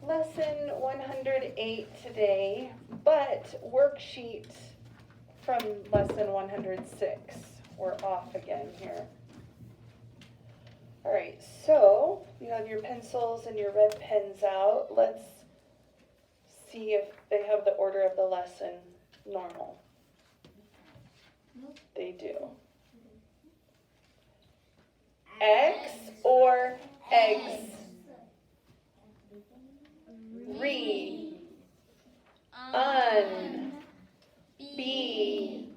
lesson 108 today, but worksheet from lesson 106. We're off again here. All right, so you have your pencils and your red pens out. Let's see if they have the order of the lesson normal. They do. X or eggs? Re, un, be,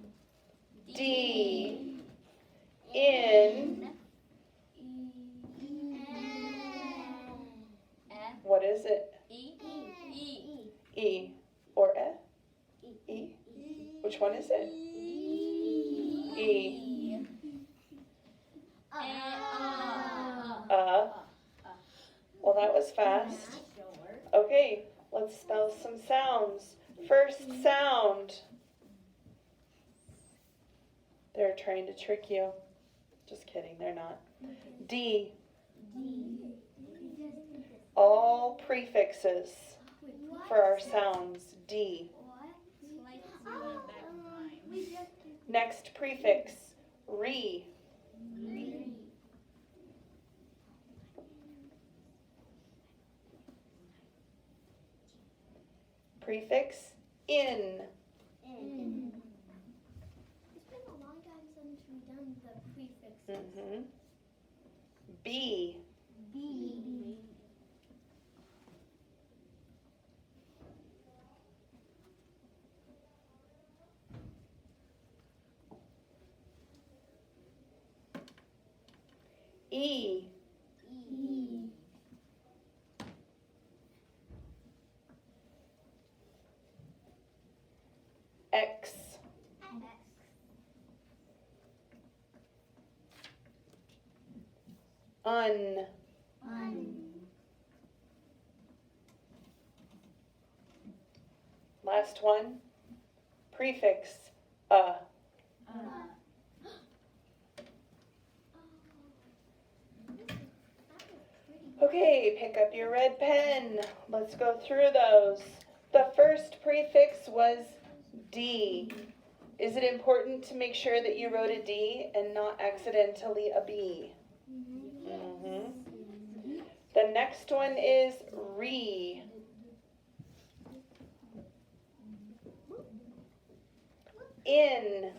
d, in. What is it? E or e? E? Which one is it? E. Well, that was fast. Okay, let's spell some sounds. First sound. They're trying to trick you. Just kidding, they're not. D. All prefixes for our sounds. D. Next prefix. Re. Prefix. In. It's been a long time since we've done the prefixes. B. E. X. Un. Last one. Prefix. Okay, pick up your red pen. Let's go through those. The first prefix was D. Is it important to make sure that you wrote a D and not accidentally a B? The next one is Re. In.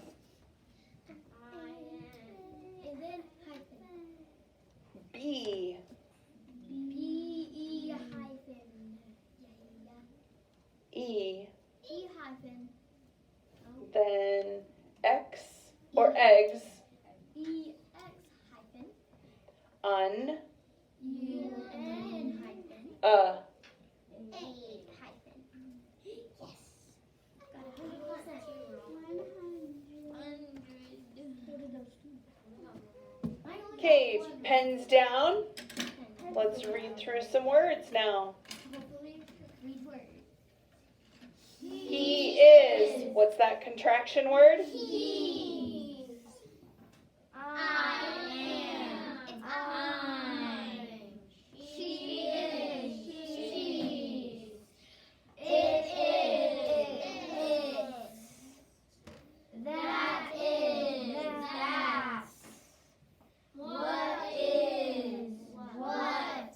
And then hyphen. B. B-E hyphen. E. E hyphen. Then X or eggs. E-X hyphen. Un. U-N hyphen. A. Hyphen. Yes. Got 100%. Okay, pens down. Let's read through some words now. Hopefully, read words. He is. What's that contraction word? He's. I am. It's I'm. She is. She's. It is. It's. That is. That's. What is. What.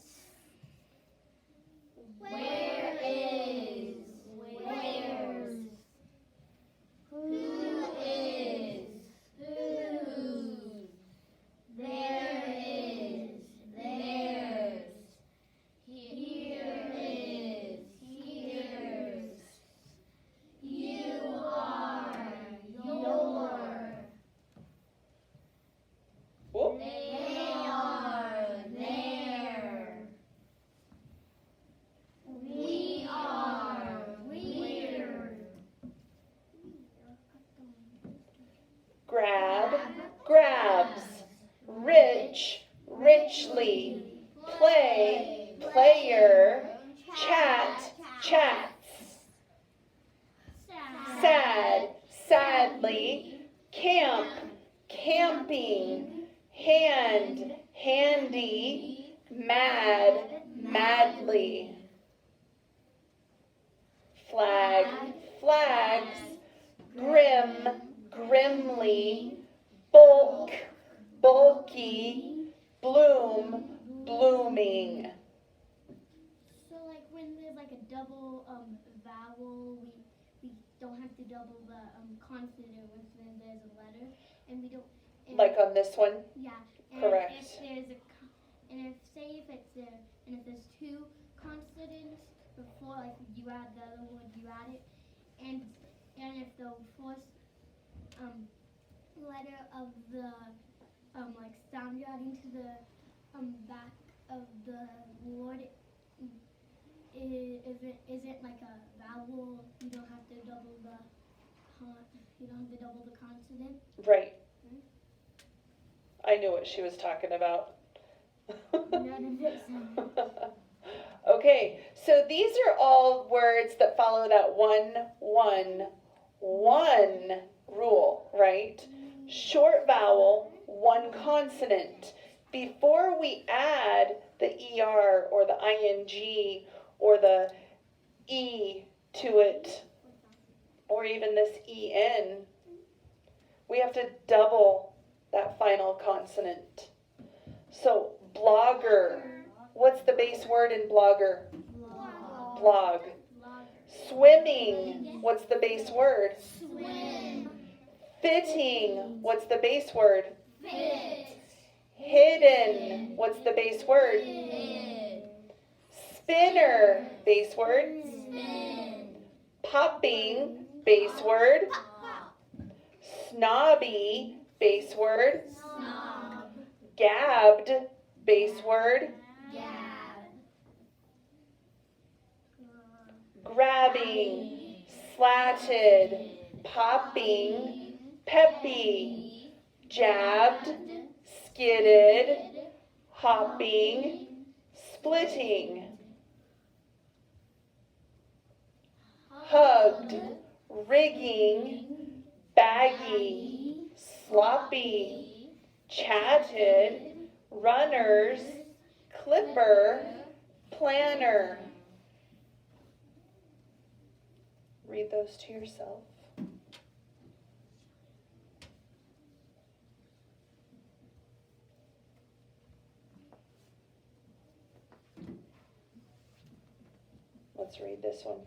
Where is. Where's. Who is. Whose. There is. Theirs. Here is. Here's. You are. Your. Whoop. They are. Their. We are. We're. Grab, grabs. Rich, richly. Play, player. Chat, chats. Sad, sadly. Camp, camping. Hand, handy. Mad, madly. grim, grimly, bulk, bulky, bloom, blooming. So like when there's like a double vowel, we don't have to double the consonant when there's a letter, and we don't. And Like on this one? yeah. And Correct. If there's and if say if it's there, and if there's two consonants before, like you add the other word, you add it, and if the fourth letter of the like sound you're adding to the back of the word isn't like a vowel, you don't have to double the consonant. Right. I knew what she was talking about. Okay, so these are all words that follow that one rule, right? Short vowel, one consonant. Before we add the ER or the ING or the E to it, or even this EN, we have to double that final consonant. So, blogger. What's the base word in blogger? Blog. Swimming. What's the base word? Swim. Fitting. What's the base word? Fit. Hidden. What's the base word? Hid. Spinner. Base word. Spin. Popping. Base word. Pop. Snobby. Base word. Snob. Gabbed. Base word. Gab. Grabbing. Slatted. Popping. Peppy. Jabbed. Skidded. Hopping. Splitting. Hugged. Rigging. Baggy. Sloppy. Chatted. Runners. Clipper. Planner. Read those to yourself. Let's read this one.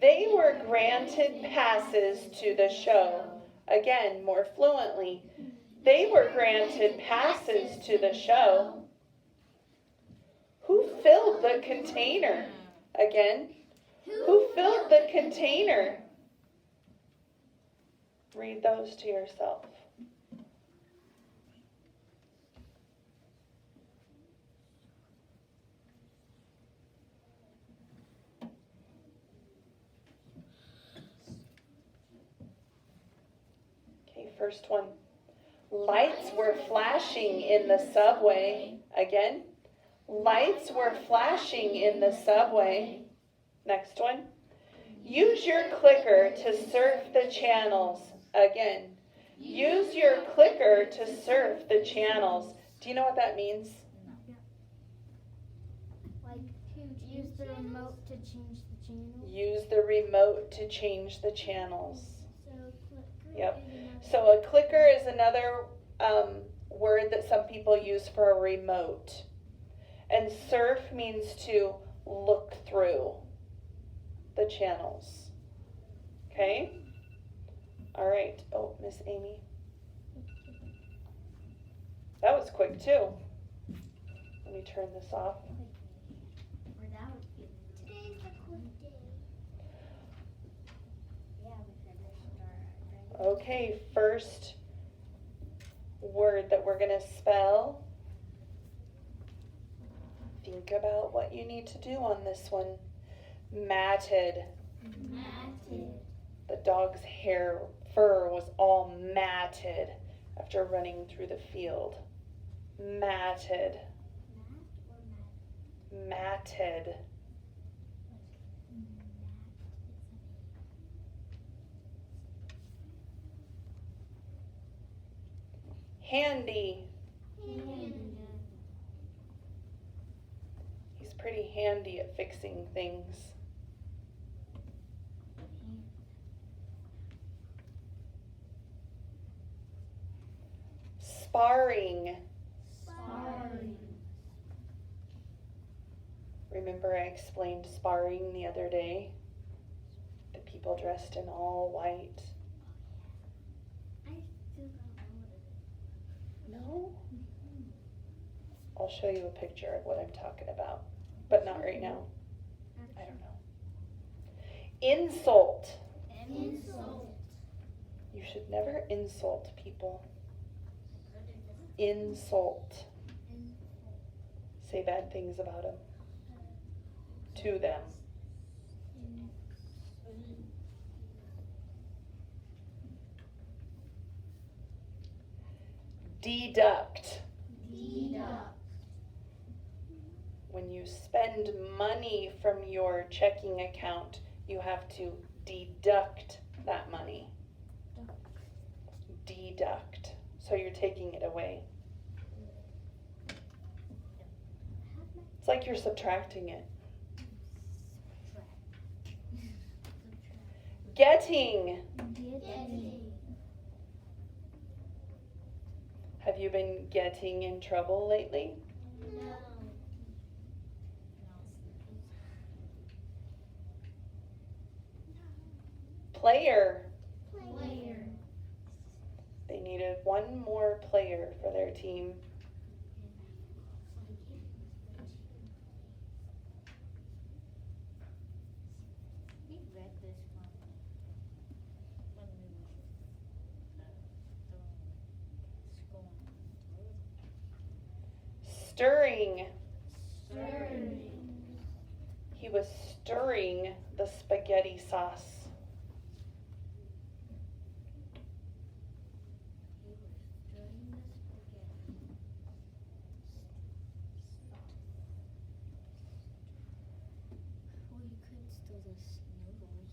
They were granted passes to the show. Again, more fluently. They were granted passes to the show. Who filled the container? Again, who filled the container? Read those to yourself. Okay, first one. Lights were flashing in the subway. Again, lights were flashing in the subway. Next one. Use your clicker to surf the channels. Again, use your clicker to surf the channels. Do you know what that means? Like to use the remote to change the channel. Use the remote to change the channels. So clicker. Yep. So a clicker is another word that some people use for a remote. And surf means to look through the channels. Okay? All right. Oh, Miss Amy. That was quick too. Let me turn this off. Today's the quick day. Yeah, we finished our. Okay, first word that we're going to spell. Think about what you need to do on this one. Matted. Matted. The dog's fur was all matted after running through the field. Matted. Mat or mat? Matted. Handy. Handy. He's pretty handy at fixing things. Sparring. Sparring. Remember I explained sparring the other day? The people dressed in all white. I still don't know what it is. No? I'll show you a picture of what I'm talking about, but not right now. I don't know. Insult. Insult. You should never insult people. Insult. Say bad things about them. To them. Deduct. Deduct. When you spend money from your checking account, you have to deduct that money. Deduct. So you're taking it away. It's like you're subtracting it. Getting. Getting. Have you been getting in trouble lately? No. Player. Player. They needed one more player for their team. We read this one when we were Stirring. Stirring. He was stirring the spaghetti sauce. He was stirring the spaghetti. Or you could stir the noodles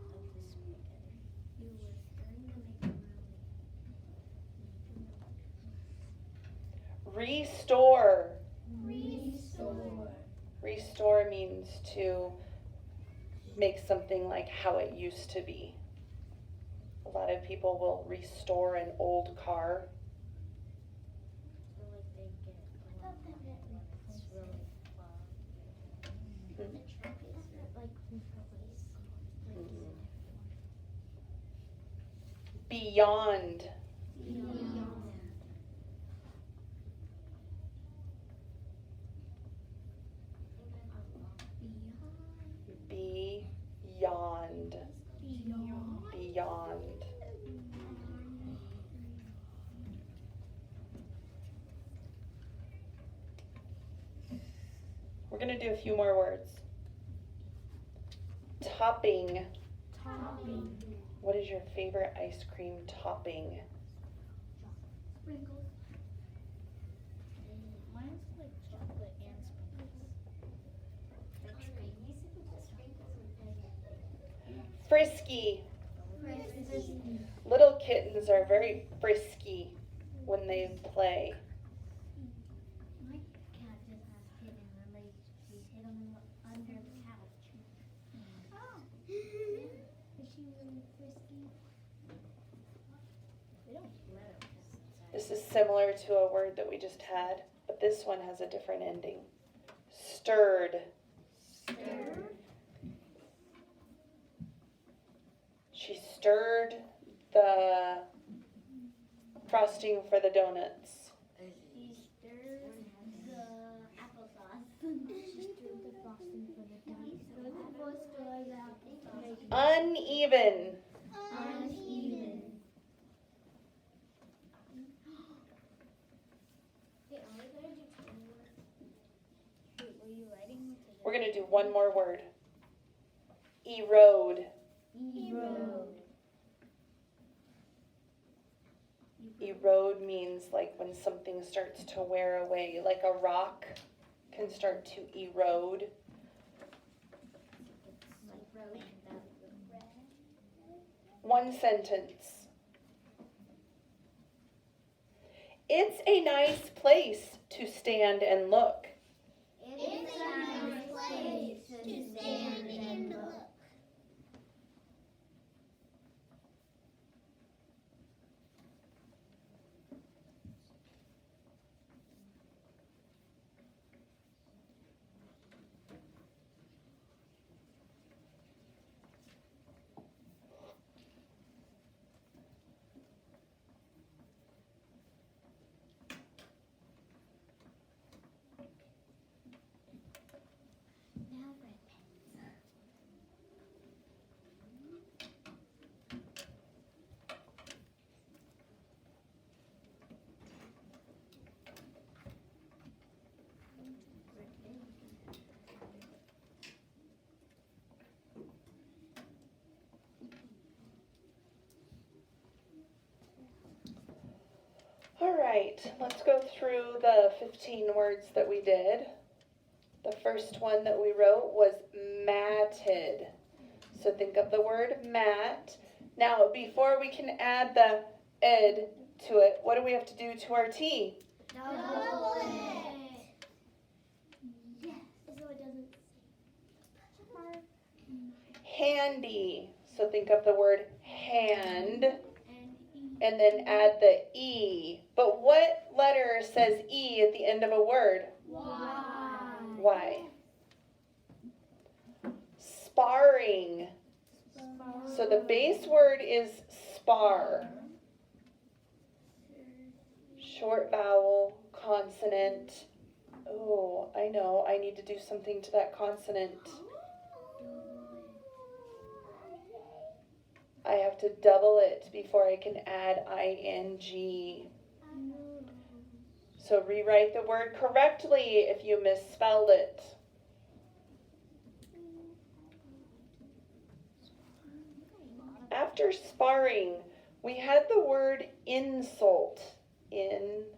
of the spaghetti. You were stirring to make them Restore. Restore. Restore means to make something like how it used to be. A lot of people will restore an old car. So like they get a lot of money when it's really fun. The truck is like replace. Beyond. Beyond. Beyond. Beyond. We're going to do a few more words. Topping. Topping. What is your favorite ice cream topping? Sprinkles. Mine's like chocolate and sprinkles. Frisky. Frisky. Little kittens are very frisky when they play. My cat just has kittens and she hid them under the couch. Oh. Is she really frisky? We don't let them piss inside. This is similar to a word that we just had, but this one has a different ending. Stirred. Stir. She stirred the frosting for the donuts. She stirred the applesauce. She stirred the frosting for the donuts. Stir the applesauce. Uneven. Uneven. Wait, are we gonna do 20 words? Wait, were you writing them together? We're going to do one more word. Erode. Erode. Erode means like when something starts to wear away, like a rock can start to erode. Like road and that red. One sentence. It's a nice place to stand and look. It's a nice place to stand and look. right, let's go through the 15 words that we did. The first one that we wrote was matted. So think of the word mat. Now, before we can add the ed to it, what do we have to do to our T? Double it. Yes. So it doesn't Handy. So think of the word hand and then add the E. But what letter says E at the end of a word? Y. Sparring. So the base word is spar. Short vowel, consonant. Oh, I know, I need to do something to that consonant. I have to double it before I can add ing. So rewrite the word correctly if you misspelled it. After sparring, we had the word insult. Insult.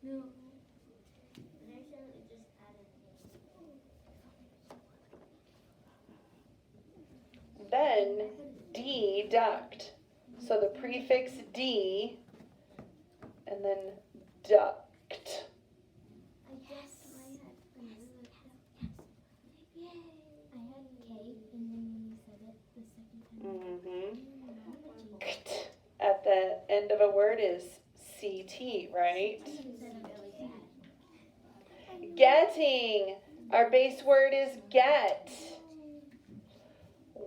No. Next time we just added Then deduct. So the prefix D and then duct. I guess I had K and then when you said it the second time. Ct. At the end of a word is CT, right? Getting. Our base word is get.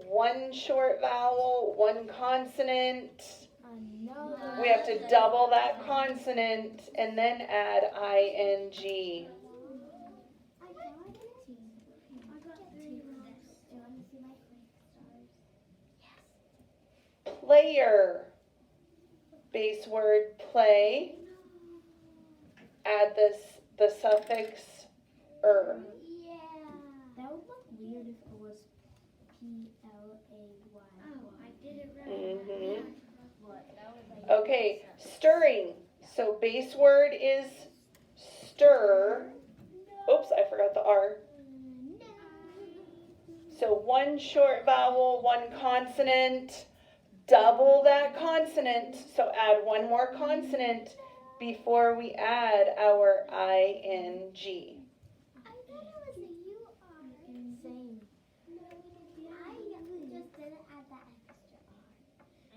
One short vowel, one consonant. We have to double that consonant and then add ing. I got T. I got 3 wrong. Do you want to see my quick stars? Yes. Player. Base word play. Add the suffix er. Yeah. That would look weird if it was Play. Oh, I did it right. Okay, stirring. So base word is stir. Oops, I forgot the R. So one short vowel, one consonant. Double that consonant. So add one more consonant before we add our ing. I thought it was a U-R. Same. No, I just didn't add that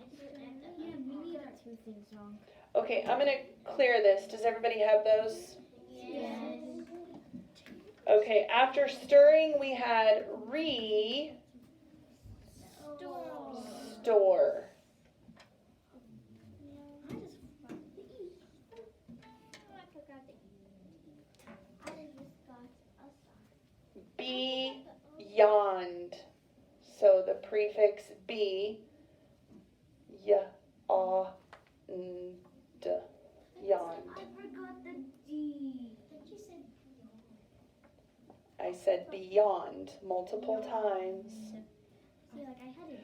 extra R. Yeah, me neither. 2 things wrong. Okay, I'm going to clear this. Does everybody have those? Yes. Okay, after stirring, we had store. I just forgot the E. I forgot the E. I just got a star. Beyond. So the prefix be, yond. I forgot the D. But you said beyond. I said beyond multiple times. See, like I had it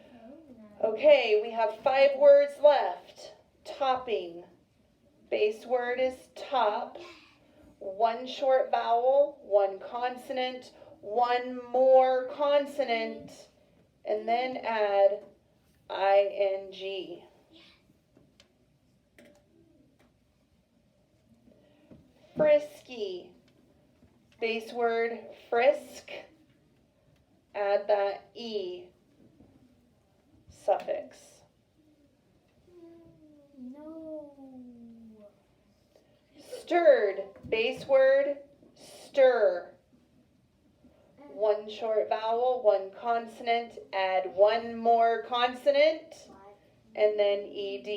Okay, we have 5 words left. Topping. Base word is top. One short vowel, one consonant, one more consonant, and then add ing. Frisky. Base word frisk. Add that E suffix. No. Stirred. Base word stir. One short vowel, one consonant, add one more consonant, and then ed.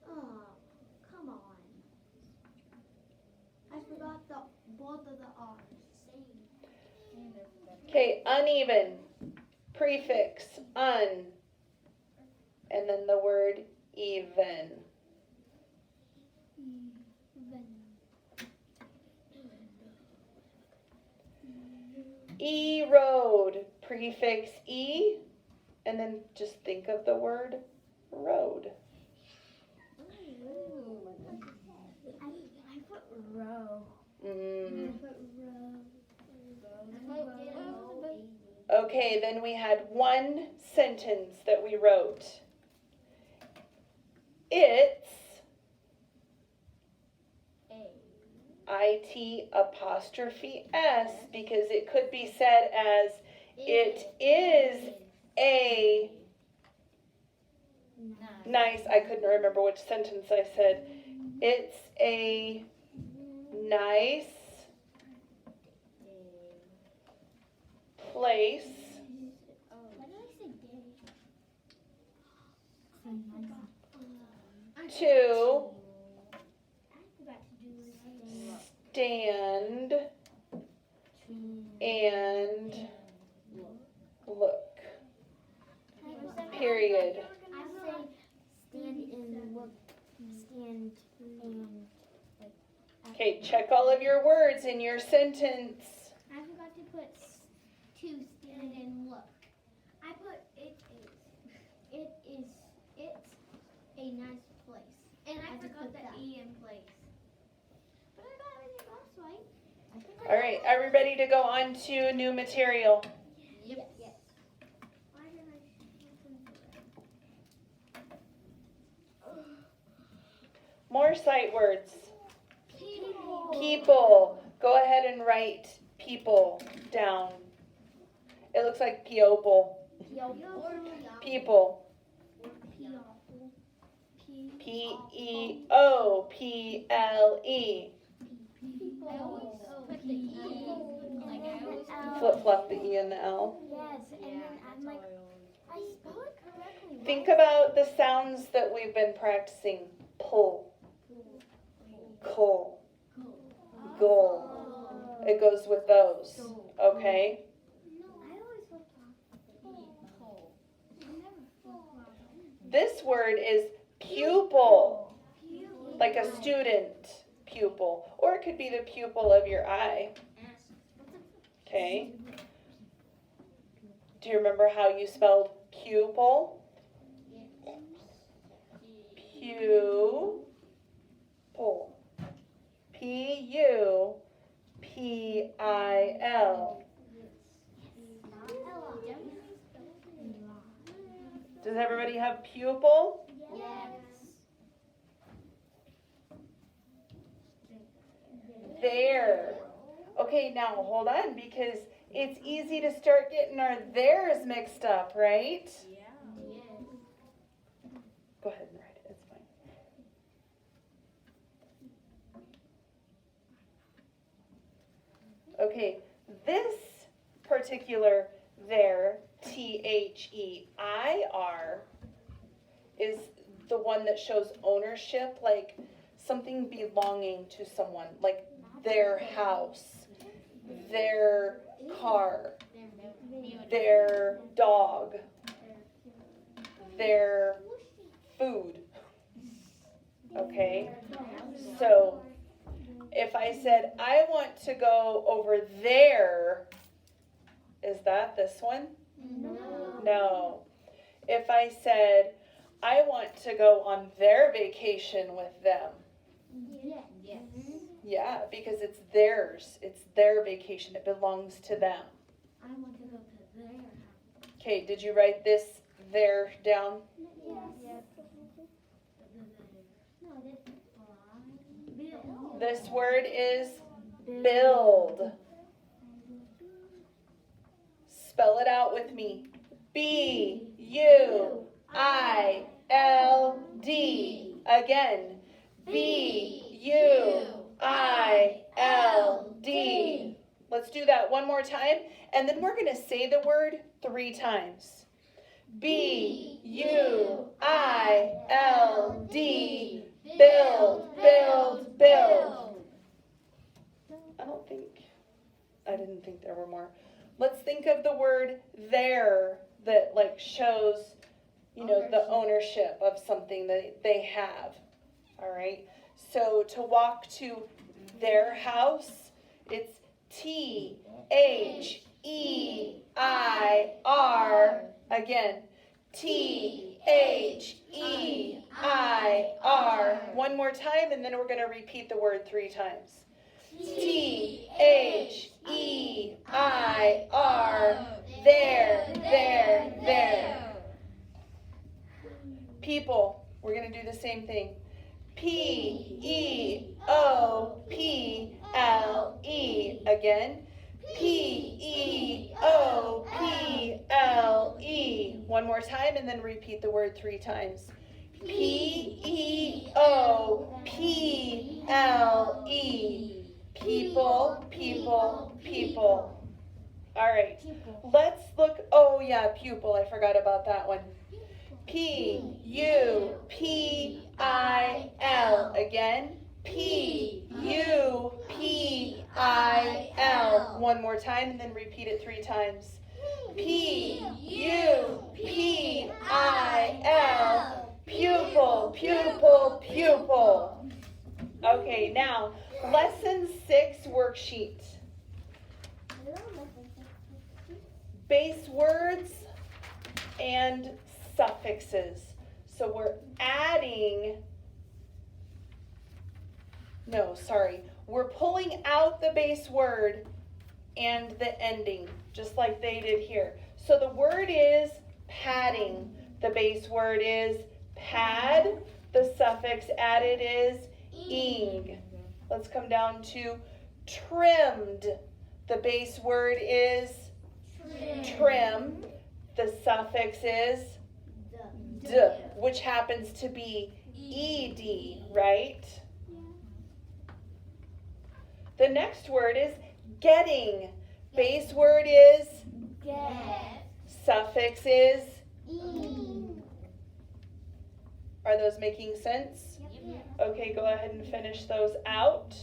Oh, come on. I forgot both of the R's. Okay, uneven. Prefix un, and then the word even. Erode. Prefix e, And then just think of the word road. I put row. Mm. I put row. Okay, then we had one sentence that we wrote. It's IT apostrophe S because it could be said as it is a nice, I couldn't remember which sentence I said. It's a nice place Why did I say day? to I forgot to do stand and look. Period. I say stand and look. Stand and Okay, check all of your words in your sentence. I forgot to put to stand and look. I put it's a nice place. And I forgot the E in place. But I got everything else right. All right, are we ready to go on to new material? Yes. Why did I More sight words. People. People. Go ahead and write people down. It looks like people. People. P-E-O-P-L-E. Flip-flop the E and the L. Yes, and then I'm like, I spell it correctly. Think about the sounds that we've been practicing. Pull. Cull. Gull. It goes with those. Okay? No, I always flip-flop. This word is pupil. Like a student pupil. Or it could be the pupil of your eye. Okay? Do you remember how you spelled pupil? Pupil. P-U-P-I-L. Does everybody have pupil? There. Okay, now hold on because it's easy to start getting our theirs mixed up, right? Go ahead and write it. It's fine. Okay, this particular there, T-H-E-I-R, is the one that shows ownership, like something belonging to someone, like their house, their car, their dog, their food. Okay? So, if I said, I want to go over there, is that this one? No. If I said, I want to go on their vacation with them. Yeah, because it's theirs. It's their vacation. It belongs to them. I want to go to their house. Okay, did you write this there down? Yes. No, this build. This word is build. Spell it out with me. B-U-I-L-D. Again. B-U-I-L-D. Let's do that one more time, and then we're going to say the word 3 times. B-U-I-L-D. Build, build, build. I didn't think there were more. Let's think of the word there that like shows, the ownership of something that they have. All right. So to walk to their house, it's T-H-E-I-R. Again, T-H-E-I-R. One more time, and then we're going to repeat the word 3 times. T-H-E-I-R. There, there, there. People, we're going to do the same thing. P-E-O-P-L-E. Again. P-E-O-P-L-E. One more time, and then repeat the word 3 times. P-E-O-P-L-E. People, people, people. All right. Let's look. Oh, yeah, pupil. I forgot about that one. P-U-P-I-L. Again. P-U-P-I-L. One more time, and then repeat it 3 times. P-U-P-I-L. Pupil, pupil, pupil. Okay, now, lesson 6 worksheet. Base words and suffixes. So we're we're pulling out the base word and the ending, just like they did here. So the word is padding. The base word is pad. The suffix added is ing. Let's come down to trimmed. The base word is trim. The suffix is d, which happens to be ed, right? The next word is getting. Base word is Get. suffix is. Ing. Are those making sense? Yep. Okay, go ahead and finish those out.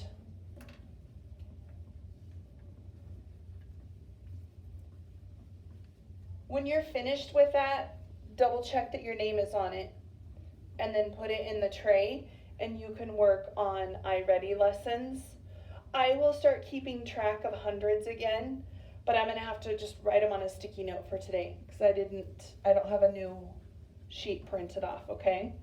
When you're finished with that, double check that your name is on it and then put it in the tray, and you can work on iReady lessons. I will start keeping track of hundreds again, but I'm going to have to just write them on a sticky note for today because I don't have a new sheet printed off, okay?